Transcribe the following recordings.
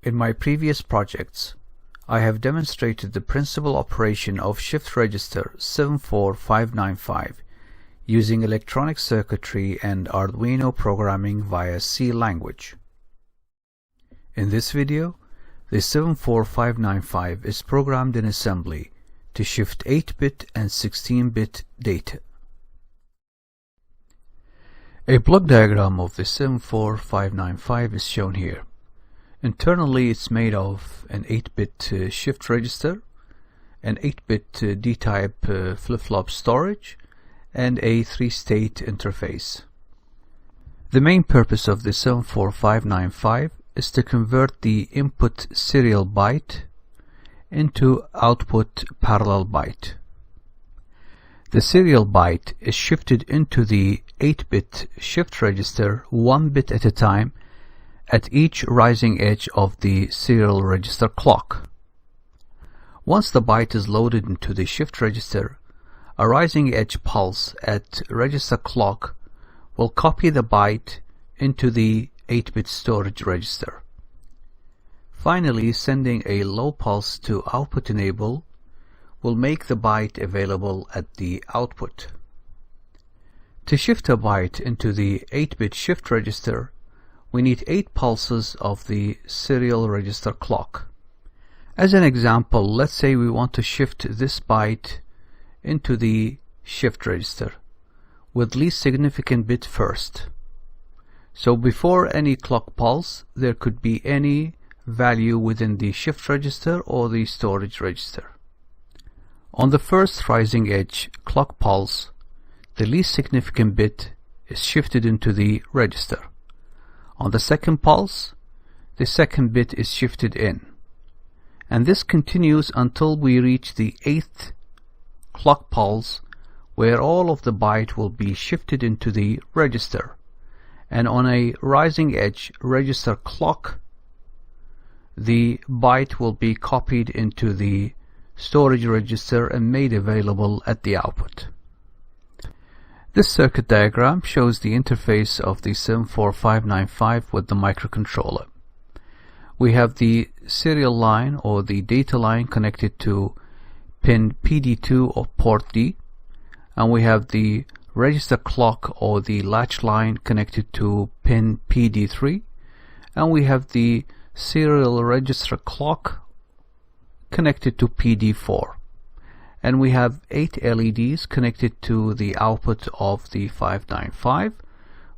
In my previous projects, I have demonstrated the principal operation of shift register 74595 using electronic circuitry and Arduino programming via C language. In this video, the 74595 is programmed in assembly to shift 8-bit and 16-bit data. A block diagram of the 74595 is shown here. Internally, it's made of an 8-bit shift register, an 8-bit D-type flip-flop storage, and a 3-state interface. The main purpose of the 74595 is to convert the input serial byte into output parallel byte. The serial byte is shifted into the 8-bit shift register 1 bit at a time at each rising edge of the serial register clock. Once the byte is loaded into the shift register, a rising edge pulse at register clock will copy the byte into the 8-bit storage register. Finally, sending a low pulse to output enable will make the byte available at the output. To shift a byte into the 8-bit shift register, we need 8 pulses of the serial register clock. As an example, let's say we want to shift this byte into the shift register with least significant bit first. So before any clock pulse, there could be any value within the shift register or the storage register. On the first rising edge clock pulse, the least significant bit is shifted into the register. On the second pulse, the second bit is shifted in. And this continues until we reach the 8th clock pulse, where all of the byte will be shifted into the register. And on a rising edge register clock, the byte will be copied into the storage register and made available at the output. This circuit diagram shows the interface of the 74595 with the microcontroller. We have the serial line or the data line connected to pin PD2 or port D, and we have the register clock or the latch line connected to pin PD3, and we have the serial register clock connected to PD4. And we have 8 LEDs connected to the output of the 595,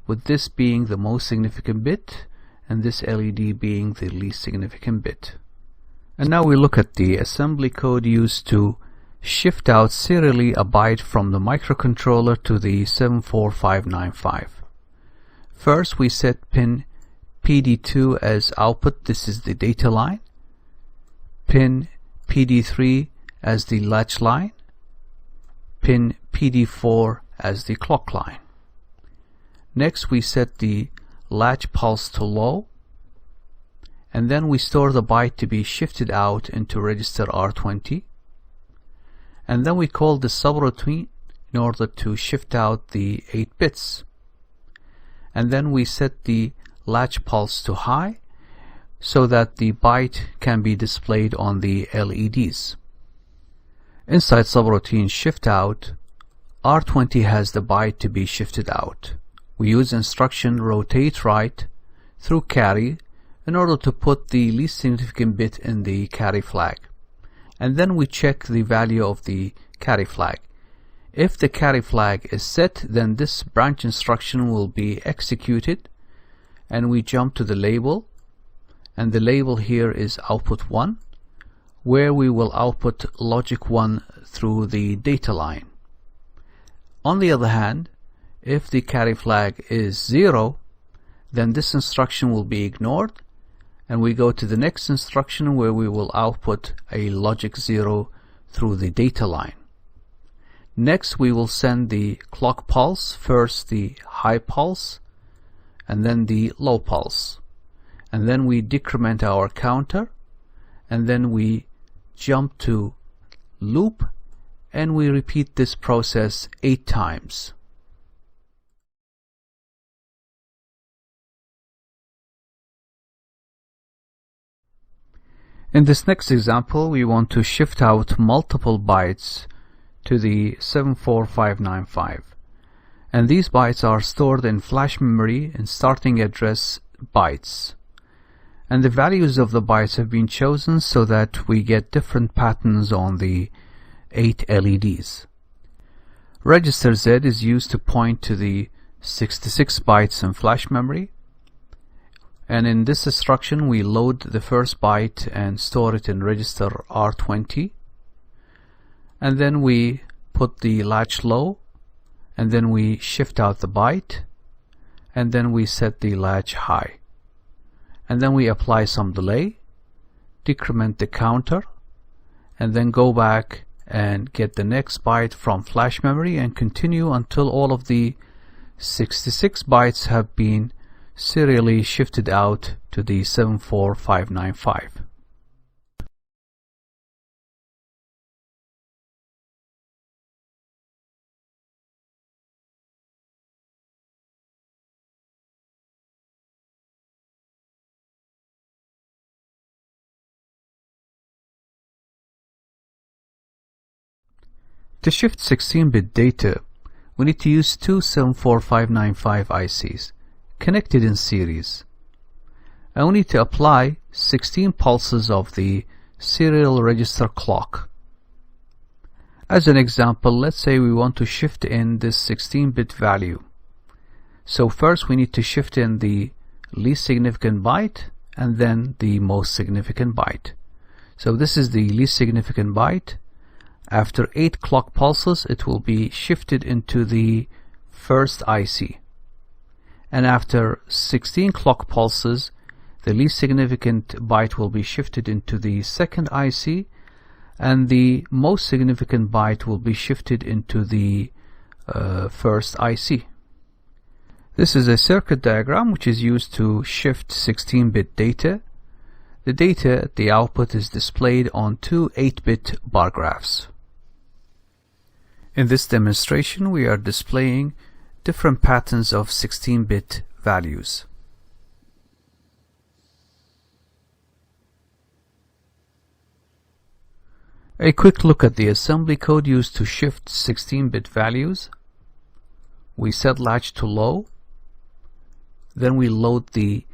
with this being the most significant bit and this LED being the least significant bit. And now we look at the assembly code used to shift out serially a byte from the microcontroller to the 74595. First, we set pin PD2 as output. This is the data line. Pin PD3 as the latch line, pin PD4 as the clock line. Next, we set the latch pulse to low, and then we store the byte to be shifted out into register R20, and then we call the subroutine in order to shift out the 8 bits, and then we set the latch pulse to high so that the byte can be displayed on the LEDs. Inside subroutine shift out, R20 has the byte to be shifted out. We use instruction rotate right through carry in order to put the least significant bit in the carry flag. And then we check the value of the carry flag. If the carry flag is set, then this branch instruction will be executed, and we jump to the label, and the label here is output 1, where we will output logic 1 through the data line. On the other hand, if the carry flag is 0, then this instruction will be ignored, and we go to the next instruction where we will output a logic 0 through the data line. Next, we will send the clock pulse, first the high pulse, and then the low pulse. And then we decrement our counter, and then we jump to loop, and we repeat this process 8 times. In this next example, we want to shift out multiple bytes to the 74595. And these bytes are stored in flash memory in starting address bytes. And the values of the bytes have been chosen so that we get different patterns on the 8 LEDs. Register Z is used to point to the 66 bytes in flash memory. And in this instruction, we load the first byte and store it in register R20. And then we put the latch low, and then we shift out the byte, and then we set the latch high. And then we apply some delay, decrement the counter, and then go back and get the next byte from flash memory and continue until all of the 66 bytes have been serially shifted out to the 74595. To shift 16-bit data, we need to use two 74595 ICs connected in series. And we need to apply 16 pulses of the serial register clock. As an example, let's say we want to shift in this 16-bit value. So first we need to shift in the least significant byte and then the most significant byte. So this is the least significant byte. After 8 clock pulses, it will be shifted into the first IC. And after 16 clock pulses, the least significant byte will be shifted into the second IC, and the most significant byte will be shifted into the first IC. This is a circuit diagram which is used to shift 16-bit data. The data at the output is displayed on two 8-bit bar graphs. In this demonstration, we are displaying different patterns of 16-bit values. A quick look at the assembly code used to shift 16-bit values. We set latch to low. Then we load the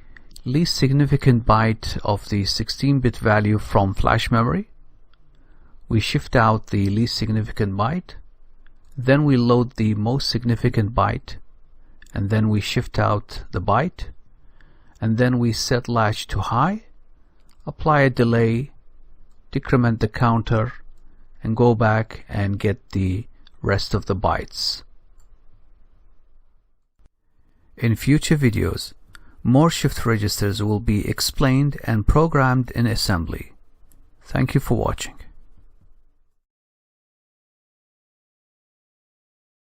least significant byte of the 16-bit value from flash memory. We shift out the least significant byte. Then we load the most significant byte, and then we shift out the byte, and then we set latch to high, apply a delay, decrement the counter, and go back and get the rest of the bytes. In future videos, more shift registers will be explained and programmed in assembly. Thank you for watching.